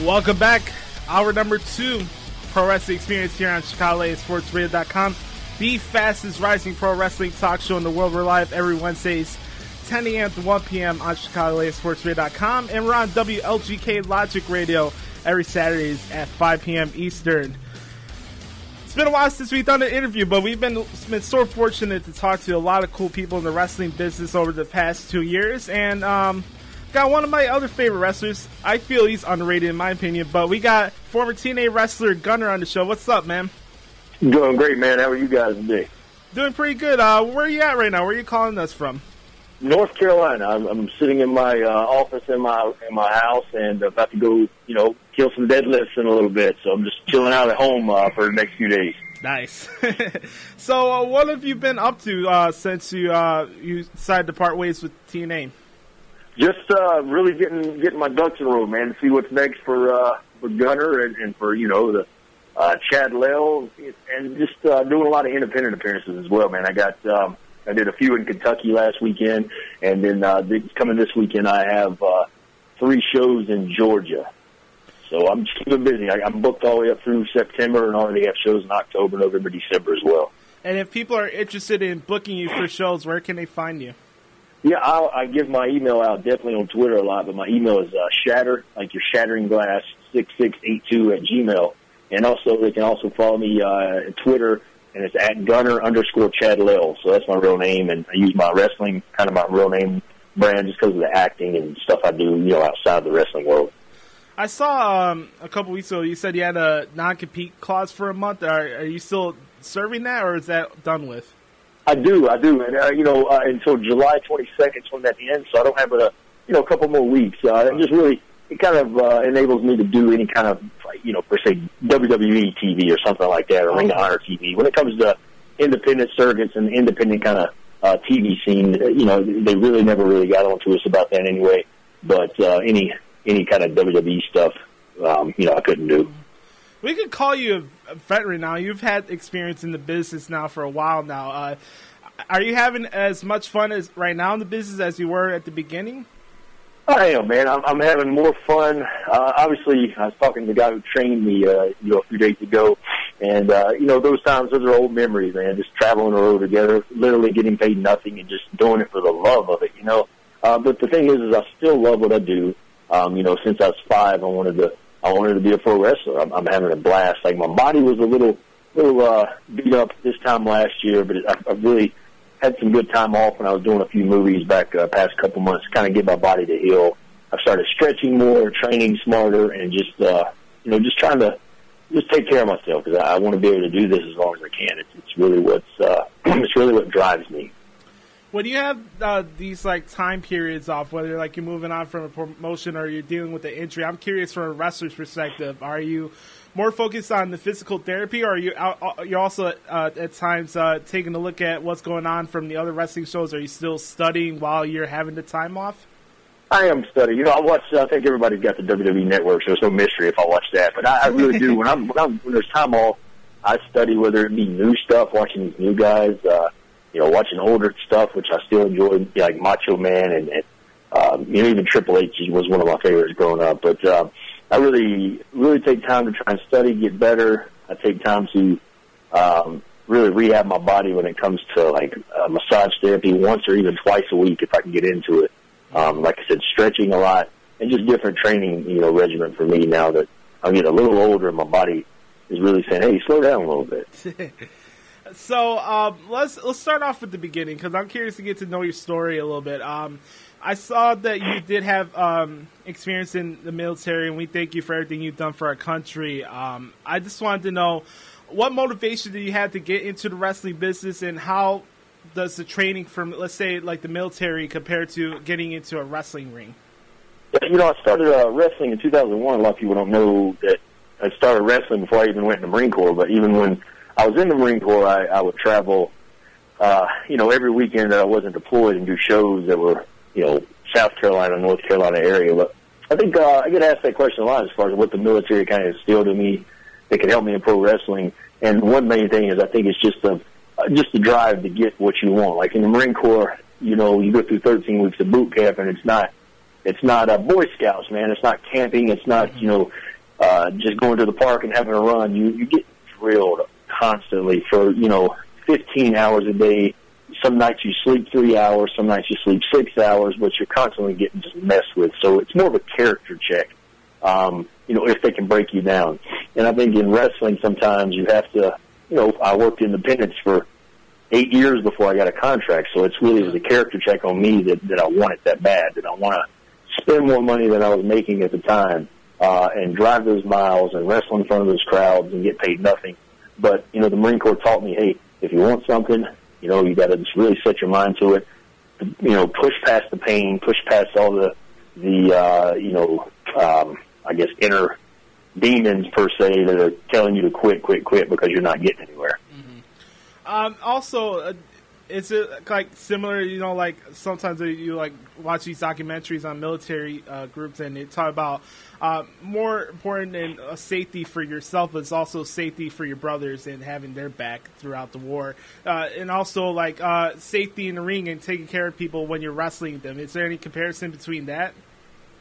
Welcome back. Hour number 2, Pro Wrestling Experience here on ChicagoLatedSportsRadio.com, the fastest rising pro wrestling talk show in the world. We're live every Wednesdays, 10 a.m. to 1 p.m. on ChicagoLatedSportsRadio.com, and we're on WLGK Logic Radio every Saturdays at 5 p.m. Eastern. It's been a while since we've done an interview, but we've been so fortunate to talk to a lot of cool people in the wrestling business over the past 2 years, and got one of my other favorite wrestlers. I feel he's underrated in my opinion, but we got former TNA Wrestler Gunner on the show. What's up, man? Doing great, man. How are you guys today? Doing pretty good. Where are you at right now? Where are you calling us from? North Carolina. I'm sitting in my office in my house and about to go, kill some deadlifts in a little bit. So I'm just chilling out at home for the next few days. Nice. So what have you been up to since you decided to part ways with TNA? Just really getting my ducks in a row, man, to see what's next for Gunner and for the Chad Lell, and just doing a lot of independent appearances as well, man. I did a few in Kentucky last weekend, and then coming this weekend I have 3 shows in Georgia. So I'm just keeping busy. I'm booked all the way up through September and already have shows in October, November, December as well. And if people are interested in booking you for shows, where can they find you? Yeah, I give my email out definitely on Twitter a lot, but my email is shatter, like you're shattering glass, 6682 at Gmail. And also, they can also follow me on Twitter, and it's at Gunner_Chad Lell. So that's my real name, and I use my wrestling, kind of my real name brand, just because of the acting and stuff I do, outside the wrestling world. I saw a couple weeks ago, you said you had a non-compete clause for a month. Are you still serving that, or is that done with? I do, and until July 22nd when that ends, so I don't have a couple more weeks. It kind of enables me to do any kind of per se WWE TV or something like that, or Ring of Honor TV. When it comes to independent circuits and independent kind of TV scene, they really never really got onto us about that anyway. But any kind of WWE stuff, I couldn't do. We could call you a veteran now. You've had experience in the business now for a while now. Are you having as much fun as right now in the business as you were at the beginning? I am, man. I'm having more fun. Obviously, I was talking to the guy who trained me, a few days ago, and those times, those are old memories, man. Just traveling the road together, literally getting paid nothing, and just doing it for the love of it, But the thing is I still love what I do. Since I was 5, I wanted to be a pro wrestler. I'm having a blast. Like, my body was a little beat up this time last year, but I really had some good time off when I was doing a few movies back past couple months to kind of get my body to heal. I've started stretching more, training smarter, and just trying to just take care of myself because I want to be able to do this as long as I can. It's really it's really what drives me. When you have these time periods off, whether you're moving on from a promotion or you're dealing with an injury, I'm curious from a wrestler's perspective, are you more focused on the physical therapy, or are you're also at times taking a look at what's going on from the other wrestling shows? Are you still studying while you're having the time off? I am studying. I think everybody's got the WWE Network, so it's no mystery if I watch that. But I really do. When there's time off, I study, whether it be new stuff, watching these new guys, watching older stuff, which I still enjoy, like Macho Man and even Triple H was one of my favorites growing up. But I really, really take time to try and study, get better. I take time to really rehab my body when it comes to massage therapy once or even twice a week if I can get into it. Like I said, stretching a lot and just different training, regimen for me now that I'm getting a little older and my body is really saying, hey, slow down a little bit. So let's start off with the beginning because I'm curious to get to know your story a little bit. I saw that you did have experience in the military, and we thank you for everything you've done for our country. I just wanted to know, what motivation did you have to get into the wrestling business, and how does the training from, let's say, the military compare to getting into a wrestling ring? I started wrestling in 2001. A lot of people don't know that I started wrestling before I even went in the Marine Corps, but even when I was in the Marine Corps, I would travel, every weekend that I wasn't deployed and do shows that were, South Carolina, North Carolina area. But I think I get asked that question a lot as far as what the military kind of instilled in me that could help me in pro wrestling. And one main thing is I think it's just the drive to get what you want. Like in the Marine Corps, you go through 13 weeks of boot camp, and it's not Boy Scouts, man. It's not camping. It's not, just going to the park and having a run, you get drilled constantly for, 15 hours a day. Some nights you sleep 3 hours, some nights you sleep 6 hours, but you're constantly getting just messed with. So it's more of a character check, if they can break you down. And I think in wrestling sometimes you have to, I worked independence for 8 years before I got a contract, so it's really was a character check on me that I want it that bad, that I want to spend more money than I was making at the time, and drive those miles and wrestle in front of those crowds and get paid nothing. But, the Marine Corps taught me, hey, if you want something, you got to just really set your mind to it. Push past the pain, push past all the I guess inner demons per se that are telling you to quit because you're not getting anywhere. Mm-hmm. Also, is it like similar? Like sometimes you like watch these documentaries on military groups, and they talk about more important than safety for yourself, but it's also safety for your brothers and having their back throughout the war, and also like safety in the ring and taking care of people when you're wrestling them. Is there any comparison between that?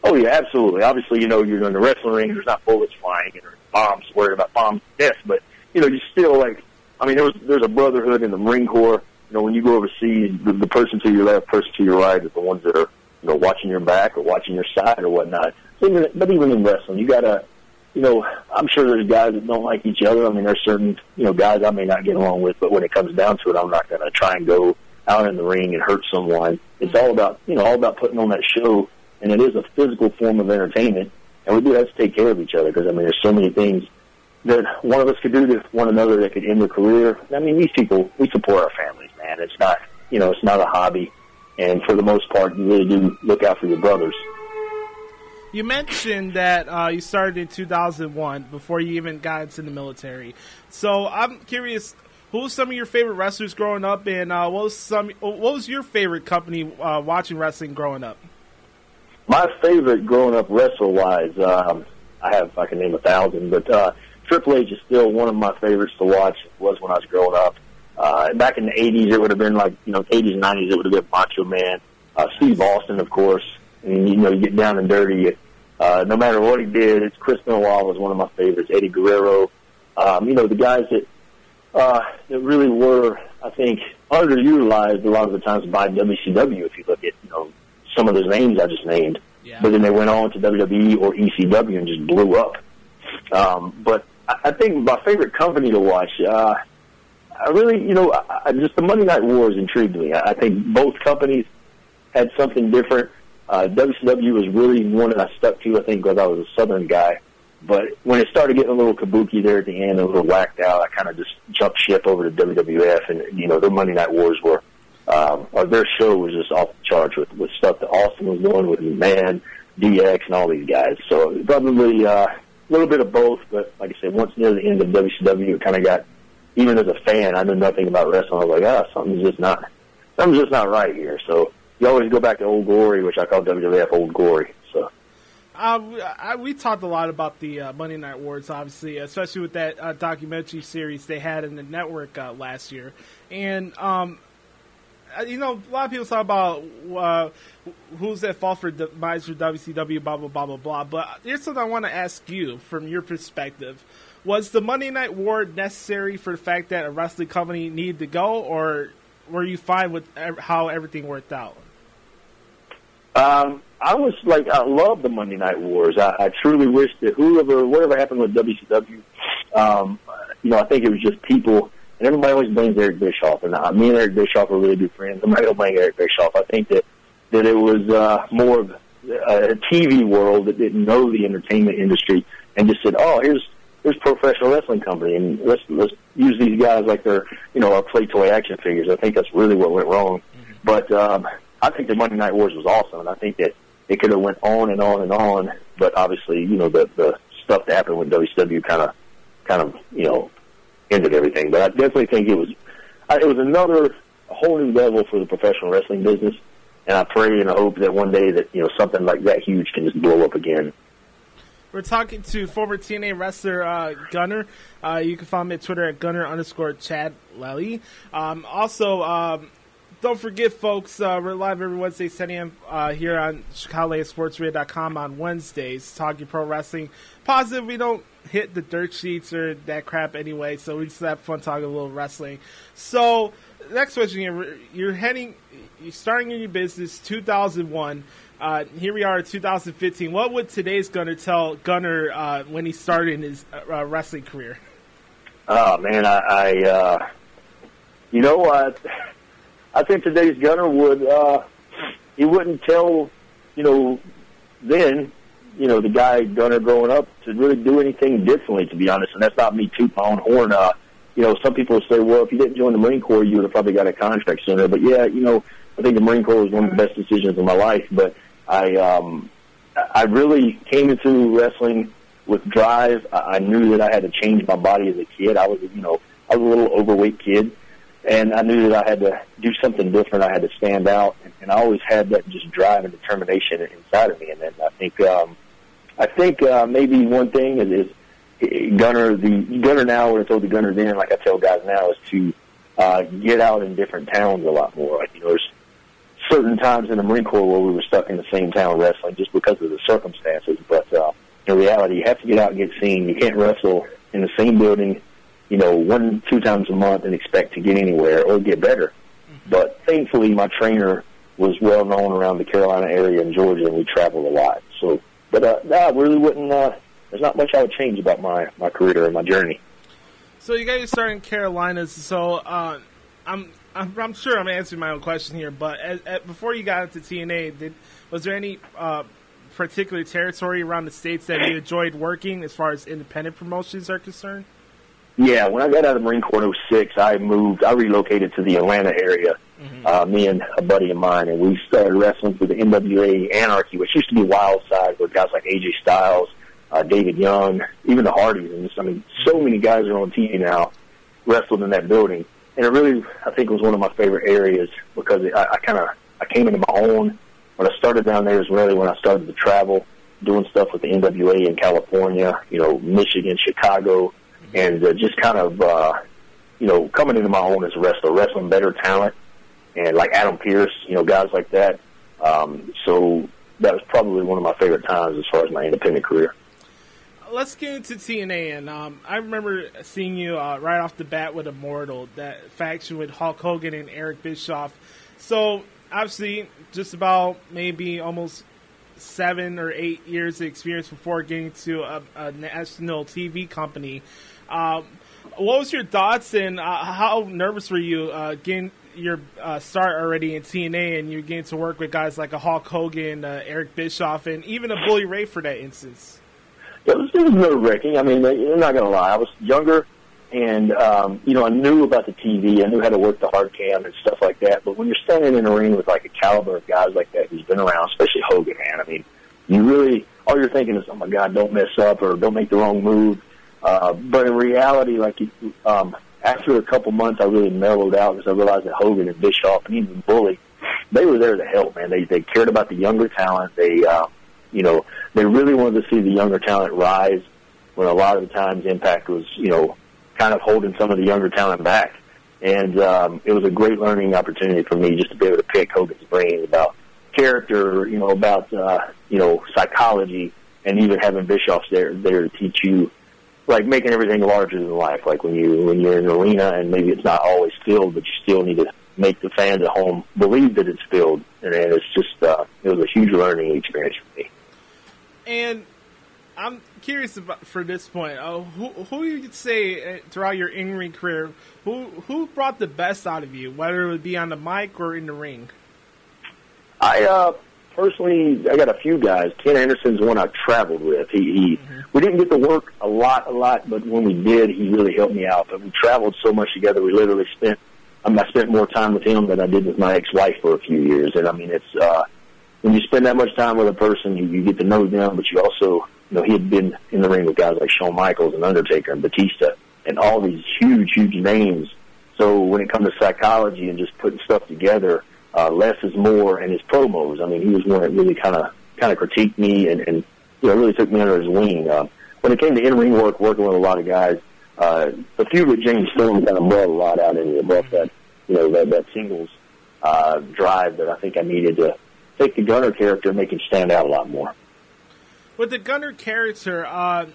Oh yeah, absolutely. Obviously, you're in the wrestling ring. There's not bullets flying or bombs. Worried about bombs death, but you still like. I mean, there's a brotherhood in the Marine Corps. When you go overseas, the person to your left, person to your right are the ones that are, watching your back or watching your side or whatnot. But even in wrestling, you gotta, I'm sure there's guys that don't like each other. I mean, there's certain, guys I may not get along with, but when it comes down to it, I'm not gonna try and go out in the ring and hurt someone. It's all about, all about putting on that show, and it is a physical form of entertainment, and we do have to take care of each other because, I mean, there's so many things that one of us could do to one another that could end their career. I mean, these people, we support our families, man. It's not, it's not a hobby. And for the most part, you really do look out for your brothers. You mentioned that you started in 2001 before you even got into the military. So I'm curious, who was some of your favorite wrestlers growing up, and what was your favorite company watching wrestling growing up? My favorite growing up wrestle-wise, I can name 1,000, but Triple H is still one of my favorites to watch. It was when I was growing up. Back in the 80s, it would have been like, 80s and 90s, it would have been Macho Man. Steve Austin, of course. And, you get down and dirty. No matter what he did, it's Chris Benoit was one of my favorites. Eddie Guerrero. The guys that really were, I think, underutilized a lot of the times by WCW, if you look at, some of those names I just named. Yeah. But then they went on to WWE or ECW and just blew up. But I think my favorite company to watch, I really, just the Monday Night Wars intrigued me. I think both companies had something different. WCW was really one that I stuck to, I think, because I was a Southern guy. But when it started getting a little kabuki there at the end, a little whacked out, I kind of just jumped ship over to WWF, and, their Monday Night Wars were, or their show was just off the charts with stuff that Austin was doing with McMahon, DX, and all these guys. So probably a little bit of both, but like I said, once near the end of WCW, it kind of got, even as a fan, I knew nothing about wrestling. I was like, something's just not right here. So you always go back to Old Glory, which I call WWF Old Glory. So we talked a lot about the Monday Night Wars, obviously, especially with that documentary series they had in the network last year. And a lot of people talk about who's at fault for demise for WCW, blah, blah, blah, blah, blah. But here's something I want to ask you from your perspective. Was the Monday Night War necessary for the fact that a wrestling company needed to go, or were you fine with how everything worked out? I was like, I love the Monday Night Wars. I truly wish that whatever happened with WCW, I think it was just people. And everybody always blames Eric Bischoff, and me and Eric Bischoff are really good friends. I'm not going to blame Eric Bischoff. I think that it was more of a TV world that didn't know the entertainment industry and just said, here's professional wrestling company, and let's use these guys like they're, our play toy action figures. I think that's really what went wrong. Mm-hmm. But I think the Monday Night Wars was awesome, and I think that it could have went on and on and on, but obviously, the stuff that happened with WCW kind of, ended everything. But I definitely think it was a whole new level for the professional wrestling business, and I pray and I hope that one day that, something like that huge can just blow up again. We're talking to former TNA wrestler Gunner. You can find me at Twitter at Gunner_Chad Lely. Also, don't forget, folks, we're live every Wednesday, 10 a.m. Here on ChicagoSportsRadio.com on Wednesdays, talking pro wrestling. Positive, we don't hit the dirt sheets or that crap anyway, so we just have fun talking a little wrestling. So, next question here. You're starting in your business 2001. Here we are in 2015. What would today's Gunner tell Gunner when he started in his wrestling career? Oh, man, I think today's Gunner would, he wouldn't tell, then, the guy Gunner growing up to really do anything differently, to be honest. And that's not me tooting my own horn. Some people say, well, if you didn't join the Marine Corps, you would have probably got a contract sooner. But yeah, I think the Marine Corps was one of the best decisions of my life. But I really came into wrestling with drive. I knew that I had to change my body as a kid. I was a little overweight kid, and I knew that I had to do something different. I had to stand out, and I always had that just drive and determination inside of me. And then I think maybe one thing is Gunner now, what I told the Gunner then, like I tell guys now, is to get out in different towns a lot more. Like, there's certain times in the Marine Corps where we were stuck in the same town wrestling just because of the circumstances. But in reality, you have to get out and get seen. You can't wrestle in the same building, 1-2 times a month and expect to get anywhere or get better. Mm-hmm. But thankfully, my trainer was well known around the Carolina area and Georgia, and we traveled a lot. So, but I really wouldn't. There's not much I would change about my career and my journey. So you got your start in Carolinas. So I'm sure I'm answering my own question here, but before you got into TNA, was there any particular territory around the states that you enjoyed working as far as independent promotions are concerned? Yeah, when I got out of the Marine Corps in 2006, I relocated to the Atlanta area, me and a buddy of mine, and we started wrestling for the NWA Anarchy, which used to be Wild Side, with guys like AJ Styles, David Young, even the Hardys, and so many guys are on TV now, wrestled in that building. And it really, I think, was one of my favorite areas because I came into my own. When I started down there is really when I started to travel, doing stuff with the NWA in California, Michigan, Chicago, and just kind of, coming into my own as a wrestler, wrestling better talent, and like Adam Pearce, guys like that. So that was probably one of my favorite times as far as my independent career. Let's get into TNA, and I remember seeing you right off the bat with Immortal, that faction with Hulk Hogan and Eric Bischoff. So, obviously, just about maybe almost 7 or 8 years of experience before getting to a national TV company. What was your thoughts, and how nervous were you getting your start already in TNA, and you're getting to work with guys like a Hulk Hogan, Eric Bischoff, and even a Bully Ray for that instance? It was nerve-wracking. I mean, I'm not going to lie. I was younger, and, I knew about the TV. I knew how to work the hard cam and stuff like that. But when you're standing in a ring with, like, a caliber of guys like that who's been around, especially Hogan, man, I mean, all you're thinking is, oh, my God, don't mess up or don't make the wrong move. But in reality, after a couple months, I really mellowed out because I realized that Hogan and Bischoff and even Bully, they were there to help, man. They cared about the younger talent. They really wanted to see the younger talent rise when a lot of the times Impact was, kind of holding some of the younger talent back. And it was a great learning opportunity for me just to be able to pick Hogan's brain about character, about, psychology, and even having Bischoff there to teach you, like, making everything larger than life. Like when you're in an arena and maybe it's not always filled, but you still need to make the fans at home believe that it's filled. And it's just, it was a huge learning experience for me. And I'm curious about, for this point, who you could say throughout your in-ring career, who brought the best out of you, whether it would be on the mic or in the ring? Personally, I got a few guys. Ken Anderson's one I traveled with. We didn't get to work a lot, but when we did, he really helped me out. But we traveled so much together, we literally I spent more time with him than I did with my ex-wife for a few years. And I mean, it's, when you spend that much time with a person, you get to know them, but you also, he had been in the ring with guys like Shawn Michaels and Undertaker and Batista and all these huge, huge names. So when it comes to psychology and just putting stuff together, less is more, and his promos, I mean, he was one that really kind of critiqued me and really took me under his wing. When it came to in-ring work, working with a lot of guys, the feud with James Storm kind of brought a lot out in you, brought that, that singles drive that I think I needed to take the Gunner character and make him stand out a lot more. With the Gunner character, obviously,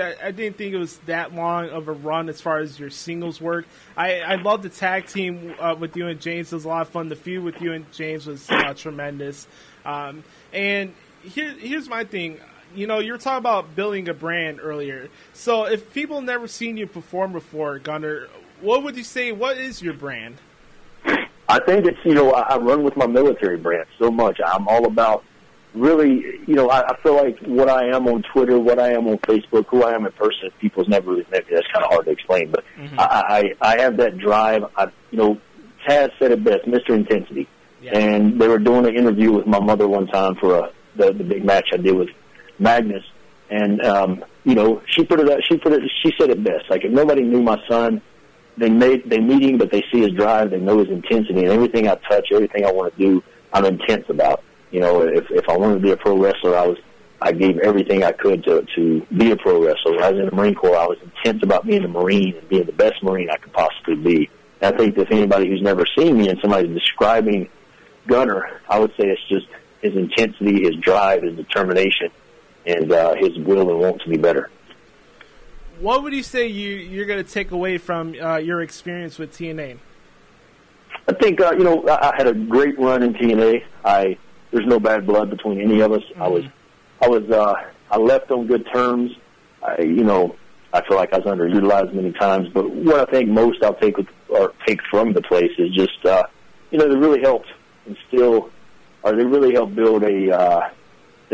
I didn't think it was that long of a run as far as your singles work. I love the tag team with you and James. It was a lot of fun. The feud with you and James was tremendous. And here's my thing. You were talking about building a brand earlier. So if people never seen you perform before, Gunner, what would you say? What is your brand? I think it's, I run with my military brand so much. I'm all about really, I feel like what I am on Twitter, what I am on Facebook, who I am in person, people's never really met me. That's kind of hard to explain. But I have that drive. Taz said it best, Mr. Intensity. Yeah. And they were doing an interview with my mother one time for the big match I did with Magnus. And, she said it best. Like, if nobody knew my son, they meet him, but they see his drive, they know his intensity, and everything I touch, everything I want to do, I'm intense about. If I wanted to be a pro wrestler, I gave everything I could to be a pro wrestler. When I was in the Marine Corps, I was intense about being a Marine and being the best Marine I could possibly be. And I think if anybody who's never seen me and somebody's describing Gunner, I would say it's just his intensity, his drive, his determination, and his will and want to be better. What would you say you're going to take away from your experience with TNA? I think, I had a great run in TNA. There's no bad blood between any of us. Mm-hmm. I left on good terms. I feel like I was underutilized many times, but what I think most I'll take from the place is just, they really helped instill, or they really helped build the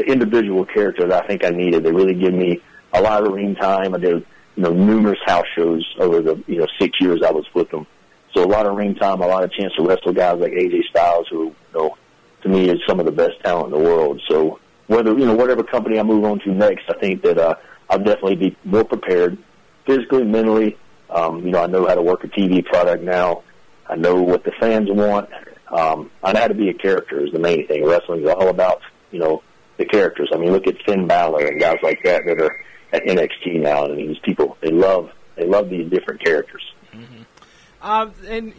individual character that I think I needed. They really give me a lot of ring time. I did, numerous house shows over the, 6 years I was with them. So a lot of ring time, a lot of chance to wrestle guys like AJ Styles, who, to me is some of the best talent in the world. So whatever company I move on to next, I think that I'll definitely be more prepared physically, mentally. I know how to work a TV product now. I know what the fans want. I know how to be a character is the main thing. Wrestling is all about, the characters. I mean, look at Finn Balor and guys like that are at NXT now. I mean, these people, they love these different characters. And,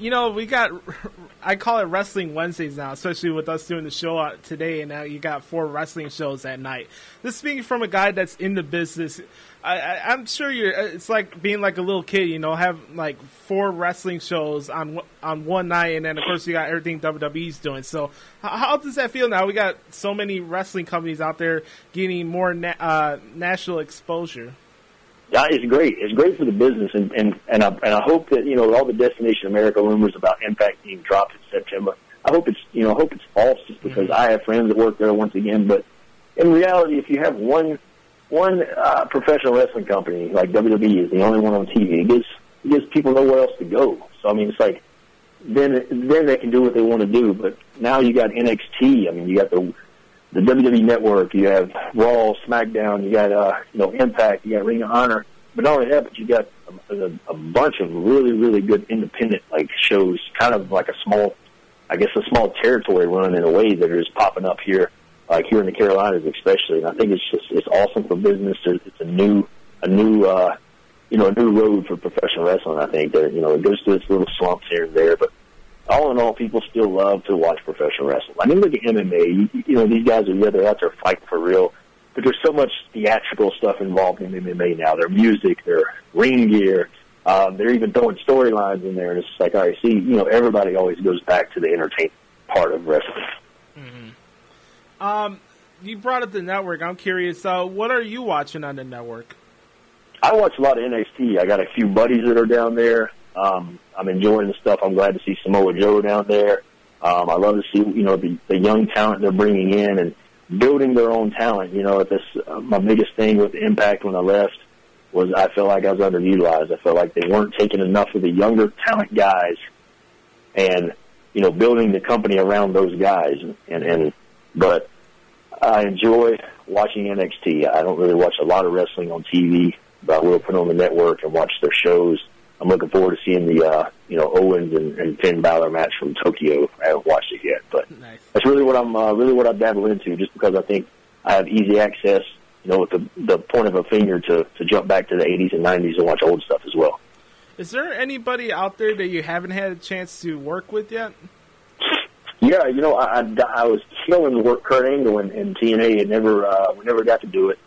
I call it Wrestling Wednesdays now, especially with us doing the show today, and now you got 4 wrestling shows at night. This speaking from a guy that's in the business, I'm sure it's like being like a little kid, have like 4 wrestling shows on one night, and then, of course, you got everything WWE's doing. So how does that feel now? We got so many wrestling companies out there getting more national exposure. Yeah, it's great. It's great for the business, and I hope that all the Destination America rumors about Impact being dropped in September. I hope it's false, just because I have friends that work there once again. But in reality, if you have one professional wrestling company like WWE is the only one on TV, it gives people nowhere else to go. So I mean, it's like then they can do what they want to do. But now you got NXT. I mean, you got the WWE Network, you have Raw, SmackDown, you got Impact, you got Ring of Honor. But not only that, but you got a bunch of really, really good independent shows, kind of like a small territory run in a way that are just popping up here, like here in the Carolinas especially. And I think it's awesome for business. It's a new road for professional wrestling. I think that it goes through its little slumps here and there, but all in all, people still love to watch professional wrestling. I mean, look at MMA. These guys they're out there fighting for real. But there's so much theatrical stuff involved in MMA now. Their music, their ring gear. They're even throwing storylines in there. And it's just like, all right, see, everybody always goes back to the entertainment part of wrestling. Mm-hmm. You brought up the network. I'm curious, what are you watching on the network? I watch a lot of NXT. I got a few buddies that are down there. I'm enjoying the stuff. I'm glad to see Samoa Joe down there. I love to see, the young talent they're bringing in and building their own talent. My biggest thing with Impact when I left was I felt like I was underutilized. I felt like they weren't taking enough of the younger talent guys and, building the company around those guys. But I enjoy watching NXT. I don't really watch a lot of wrestling on TV, but I will put on the network and watch their shows. I'm looking forward to seeing the Owens and Finn Balor match from Tokyo. I haven't watched it yet, but nice. That's really what I dabble into, just because I think I have easy access, with the point of a finger to jump back to the 80s and 90s and watch old stuff as well. Is there anybody out there that you haven't had a chance to work with yet? Yeah, you know, I was killing the work Kurt Angle in TNA, and we never got to do it.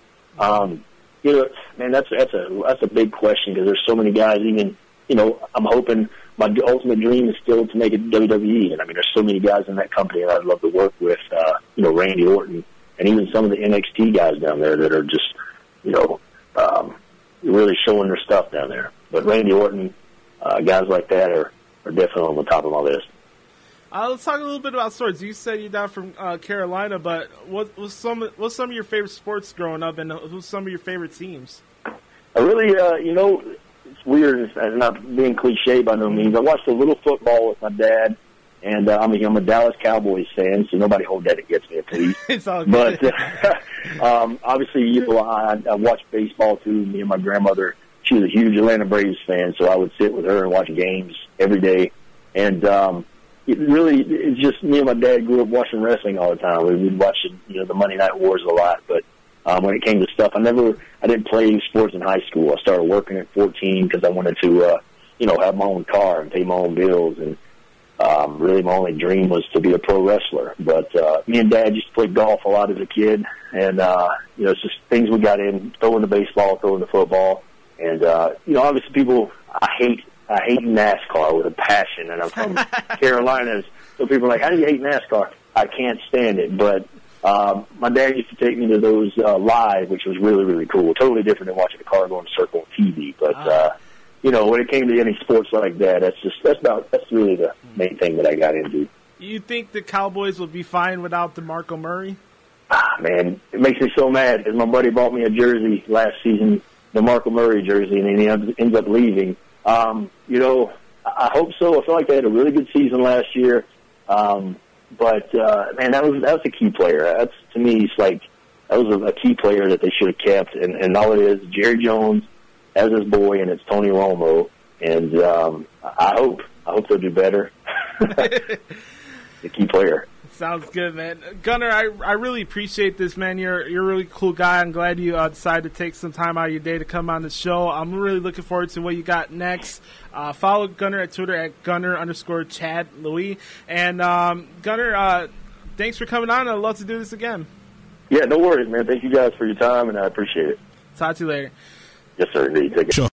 You know, man, that's a big question because there's so many guys. Even, you know, I'm hoping my ultimate dream is still to make it WWE, and I mean, there's so many guys in that company that I'd love to work with. You know, Randy Orton, and even some of the NXT guys down there that are just, you know, really showing their stuff down there. But Randy Orton, guys like that are definitely on the top of my list. Let's talk a little bit about sports. You said you're down from Carolina, but what's some of your favorite sports growing up, and who's some of your favorite teams? I really, you know, it's weird. It's not being cliche by no means. I watched a little football with my dad, and I'm a Dallas Cowboys fan, so nobody hold that against me, please. It's all good. But obviously, you know, I watched baseball too. Me and my grandmother, she was a huge Atlanta Braves fan, so I would sit with her and watch games every day. And it's just me and my dad grew up watching wrestling all the time. We'd watch, you know, the Monday Night Wars a lot. But when it came to stuff, I didn't play sports in high school. I started working at 14 because I wanted to, you know, have my own car and pay my own bills. And really, my only dream was to be a pro wrestler. But me and Dad used to play golf a lot as a kid, and you know, it's just things we got in: throwing the baseball, throwing the football, and you know, obviously, people I hate NASCAR with a passion, and I'm from Carolina, so people are like, "How do you hate NASCAR?" I can't stand it, but my dad used to take me to those live, which was really, really cool. Totally different than watching a car go in a circle on TV, but. You know, when it came to any sports like that, that's really the main thing that I got into. You think the Cowboys will be fine without DeMarco Murray? Man, it makes me so mad because my buddy bought me a jersey last season, the DeMarco Murray jersey, and then he ends up leaving. You know, I hope so. I feel like they had a really good season last year. But man, that was a key player. That's, to me, it's like that was a key player that they should have kept. And all it is, Jerry Jones as his boy, and it's Tony Romo, and I hope they'll do better. The key player. Sounds good, man. Gunner, I really appreciate this, man. You're a really cool guy. I'm glad you decided to take some time out of your day to come on the show. I'm really looking forward to what you got next. Follow Gunner at Twitter at Gunner_Chad Louis. And Gunner, thanks for coming on. I'd love to do this again. Yeah, no worries, man. Thank you guys for your time, and I appreciate it. Talk to you later. Yes, sir. Indeed. Take care. Sure.